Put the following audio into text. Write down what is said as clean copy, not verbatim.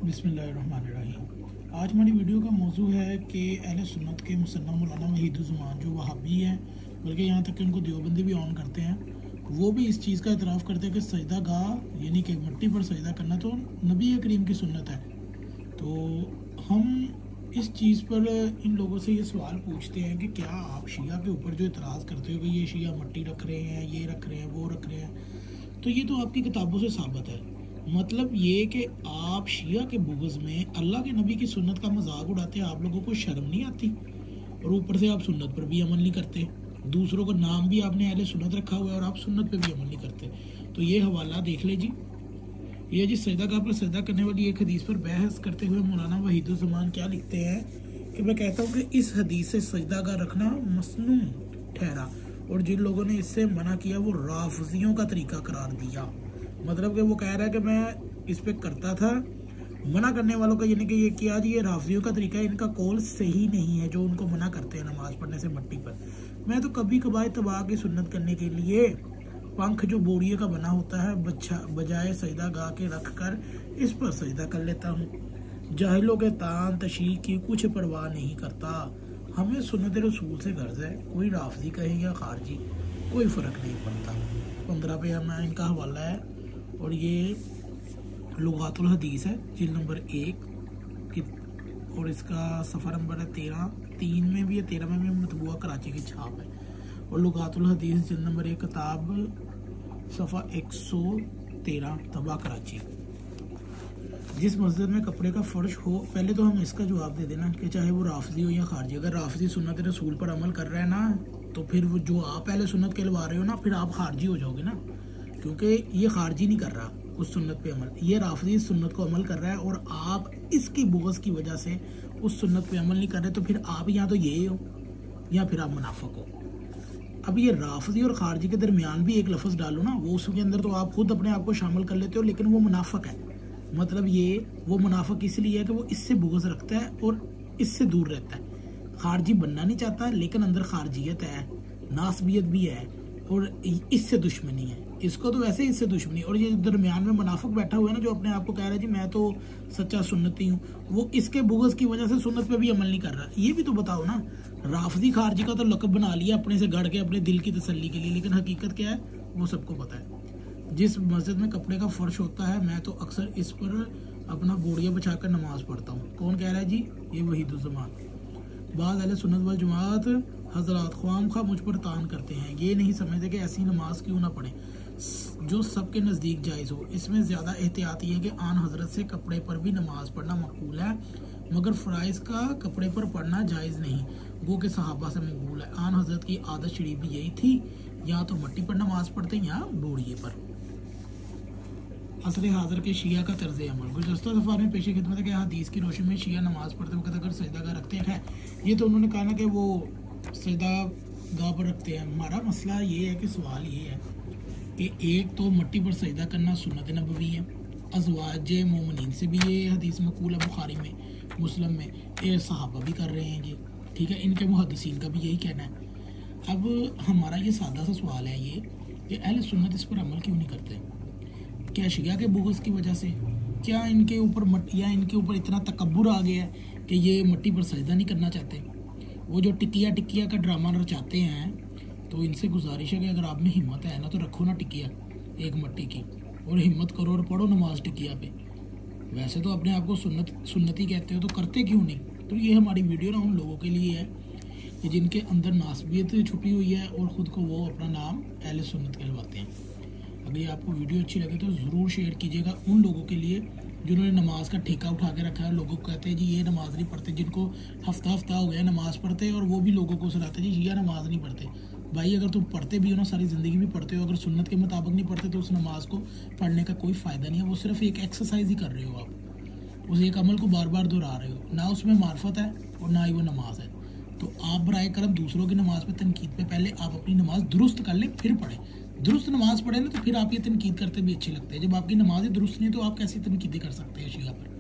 बिस्मिल्लाहिर्रहमानिर्रहीम। आज हमारी वीडियो का मौजू है कि अहले सुन्नत के मुसन्नफ़ मौलाना वहीदुज़्ज़मान जो वहाबी हैं, बल्कि यहाँ तक कि उनको देवबंदी भी ऑन करते हैं, वो भी इस चीज़ का इतराफ़ करते हैं कि सजदा गाह यानी कि मिट्टी पर सजदा करना तो नबी करीम की सुन्नत है। तो हम इस चीज़ पर इन लोगों से ये सवाल पूछते हैं कि क्या आप शिया के ऊपर जो इतराज़ करते हो कि ये शिया मिट्टी रख रहे हैं, ये रख रहे हैं, वो रख रहे हैं, तो ये तो आपकी किताबों से साबित है। मतलब ये कि आप शिया के बुग़्ज़ में अल्लाह के नबी की सुन्नत का मजाक उड़ाते हैं, आप लोगों को शर्म नहीं आती? और ऊपर से आप सुन्नत पर भी अमल नहीं करते, दूसरों का नाम भी आपने अहले सुन्नत रखा हुआ है और आप सुन्नत पर भी अमल नहीं करते। तो ये हवाला देख ले जी, ये जी सजदा पर सजदा करने वाली एक हदीस पर बहस करते हुए मौलाना वहीदुज़्ज़मान क्या लिखते हैं कि मैं कहता हूँ कि इस हदीस से सजदा का रखना मसनून ठहरा और जिन लोगों ने इससे मना किया वो राफ़िज़ियों का तरीका करार दिया। मतलब कि वो कह रहा है कि मैं इस पे करता था, मना करने वालों का यानी कि ये किया जी, ये राफ़िज़ियों का तरीका है, इनका कौल सही नहीं है जो उनको मना करते हैं नमाज़ पढ़ने से मिट्टी पर। मैं तो कभी कभार तबाह की सुन्नत करने के लिए पंख जो बोरिए का बना होता है बजाय सजदा गाह के रख कर इस पर सजदा कर लेता हूँ। जाहिलों के तान तशीह की कुछ परवाह नहीं करता। हमें सुन्नत रसूल से गर्ज है, कोई राफ़िज़ी कहे या खारजी कोई फ़र्क नहीं पड़ता। 15 पे हमें इनका हवाला है और ये लुगातुल हदीस है, जिल्द नंबर 1 और इसका सफ़र नंबर है 13 में भी है, 13 में भी मतबूआ कराची की छाप है। और लुगातुल हदीस जिल्द नंबर 1 किताब सफ़ा 113 तबा कराची। जिस मस्जिद में कपड़े का फ़र्श हो, पहले तो हम इसका जवाब दे देना कि चाहे वो राफ़िज़ी हो या खारजी, अगर राफ़िज़ी सुन्नत रसूल पर अमल कर रहा है ना, तो फिर वो जो आप पहले सुन्नत कहलवा रहे हो ना, फिर आप खारजी हो जाओगे ना, क्योंकि ये खारजी नहीं कर रहा उस सुन्नत पे अमल, ये राफ़िज़ी सुन्नत को अमल कर रहा है और आप इसकी बुग़्ज़ की वजह से उस सुन्नत पे अमल नहीं कर रहे, तो फिर आप या तो ये हो या फिर आप मुनाफ़िक हो। अब ये राफ़िज़ी और खारजी के दरमियान भी एक लफ्ज़ डालो ना, वो उसके अंदर तो आप खुद अपने आप को शामिल कर लेते हो, लेकिन वो मुनाफ़िक है। मतलब ये वो मुनाफ़िक इसलिए है कि वो इससे बुग़्ज़ रखता है और इससे दूर रहता है। खारजी बनना नहीं चाहता लेकिन अंदर खारजियत है, नासबियत भी है और इससे दुश्मनी है। इसको तो वैसे ही इससे दुश्मनी, और ये दरमियान में मुनाफिक बैठा हुआ है ना, जो अपने आप को कह रहा है जी मैं तो सच्चा सुन्नती हूँ, वो इसके बुग़्ज़ की वजह से सुन्नत पे भी अमल नहीं कर रहा। ये भी तो बताओ ना, राफ़िज़ी खारजी का तो लक़ब बना लिया अपने से गढ़ के अपने दिल की तसल्ली के लिए, लेकिन हकीकत क्या है वो सबको पता है। जिस मस्जिद में कपड़े का फ़र्श होता है मैं तो अक्सर इस पर अपना बोड़िया बिछा कर नमाज़ पढ़ता हूँ। कौन कह रहा है जी? ये वहीदुज़्ज़मान। बाद अहले सुन्नत वल जमात हज़रात ख्वाम खा मुझ पर तान करते हैं, ये नहीं समझते कि ऐसी नमाज क्यों ना पढ़ें जो सबके नज़दीक जायज़ हो। इसमें ज़्यादा एहतियात ये है कि आन हज़रत से कपड़े पर भी नमाज़ पढ़ना मकबूल है, मगर फ़राइज़ का कपड़े पर पढ़ना जायज़ नहीं, वो के सहाबा से मकबूल है। आन हज़रत की आदत शरीफ भी यही थी, या तो मिट्टी पर नमाज़ पढ़ते या बोड़िए पर। असर हाज़िर के शिया का तर्ज़ अमल। गुज़श्ता सफ़ार में पेश खिदमत है कि हदीस की रोशनी में शिया नमाज़ पढ़ते वक्त अगर सजदा गाह रखते हैं, ये तो उन्होंने कहा ना कि वो सजदा गाह पर रखते हैं। हमारा मसला ये है कि सवाल ये है कि एक तो मिट्टी पर सजदा करना सुन्नत नबवी है, अज़वाज मोमिनीन से भी ये हदीस मक़बूल है, बुखारी में मुस्लिम में, ये सहाबा भी कर रहे हैं जी, ठीक है, इनके मुहद्दिसीन का भी यही कहना है। अब हमारा ये सादा सा सवाल है ये कि अहले सुन्नत इस पर अमल क्यों नहीं करते? क्या शिया के बुग़्ज़ की वजह से? क्या इनके ऊपर इतना तकब्बुर आ गया है कि ये मिट्टी पर सजदा नहीं करना चाहते? वो जो टिकिया का ड्रामा रचाते हैं, तो इनसे गुजारिश है कि अगर आप में हिम्मत है ना तो रखो ना टिकिया एक मिट्टी की और हिम्मत करो और पढ़ो नमाज टिकिया पे। वैसे तो अपने आप को सुन्नती कहते हो, तो करते क्यों नहीं? तो ये हमारी वीडियो ना उन लोगों के लिए है कि जिनके अंदर नासबियत छुपी हुई है और ख़ुद को वो अपना नाम अहले सुन्नत कहलवाते हैं। अगर ये आपको वीडियो अच्छी लगे तो ज़रूर शेयर कीजिएगा उन लोगों के लिए जिन्होंने नमाज का ठेका उठा के रखा है। लोगों को कहते हैं जी ये नमाज़ नहीं पढ़ते, जिनको हफ्ता हो गया नमाज़ पढ़ते, और वो भी लोगों को सुनाते जी शिया नमाज़ नहीं पढ़ते। भाई अगर तुम पढ़ते भी हो ना, सारी ज़िंदगी भी पढ़ते हो, अगर सुन्नत के मुताबिक नहीं पढ़ते तो उस नमाज को पढ़ने का कोई फ़ायदा नहीं है। वो सिर्फ एक एक्सरसाइज ही कर रहे हो आप, उस एक अमल को बार बार दोहरा रहे हो, ना उसमें मार्फत है और ना ही वो नमाज है। तो आप बराए करम दूसरों की नमाज पे तनकीद पे पहले आप अपनी नमाज दुरुस्त कर लें, फिर पढ़ें। दुरुस्त नमाज पढ़े ना तो फिर आप ये तनकीद करते भी अच्छे लगते हैं। जब आपकी नमाज ही दुरुस्त नहीं है तो आप कैसी तनकीदें कर सकते हैं शिया पर?